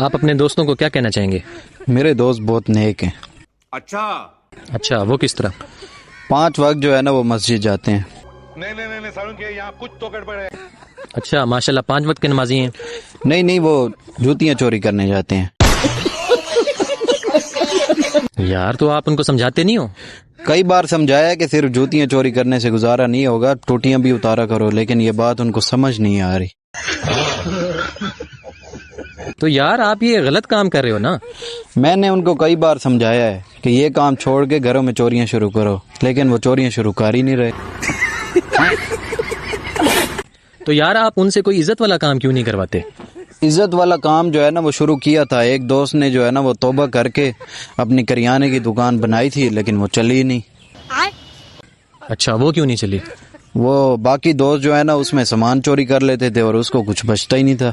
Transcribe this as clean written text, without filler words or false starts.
آپ اپنے دوستوں کو کیا کہنا چاہیں گے؟ میرے دوست بہت نیک ہیں۔ اچھا، وہ کس طرح؟ 5 وقت جو ہے نا وہ مسجد جاتے ہیں۔ نہیں سالوں کے یہاں کچھ تو گڑبڑ ہے۔ اچھا، ماشاءاللہ 5 وقت کے نمازی ہیں۔ نہیں وہ جوتیاں چوری کرنے جاتے ہیں۔ یار تو آپ ان کو سمجھاتے نہیں ہو؟ کئی بار سمجھایا کہ صرف جوتیاں چوری کرنے سے گزارا نہیں ہوگا، ٹوٹیاں بھی اتارا کرو، لیکن یہ بات ان کو سمجھ نہیں آ رہی۔ تو یار آپ یہ غلط کام کر رہے ہو نا۔ میں نے ان کو کئی بار سمجھایا ہے کہ یہ کام چھوڑ کے گھروں میں چوریاں شروع کرو، لیکن وہ چوریاں شروع کر ہی نہیں رہے۔ تو یار آپ ان سے کوئی عزت والا کام کیوں نہیں کرواتے؟ عزت والا کام جو ہے نا وہ شروع کیا تھا، ایک دوست نے جو ہے نا وہ توبہ کر کے اپنی کریانے کی دکان بنائی تھی، لیکن وہ چلی نہیں۔ اچھا، وہ کیوں نہیں چلی؟ وہ باقی دوست جو ہے نا اس میں سامان چوری کر لیتے تھے اور اس کو کچھ بچتا ہی نہیں تھا۔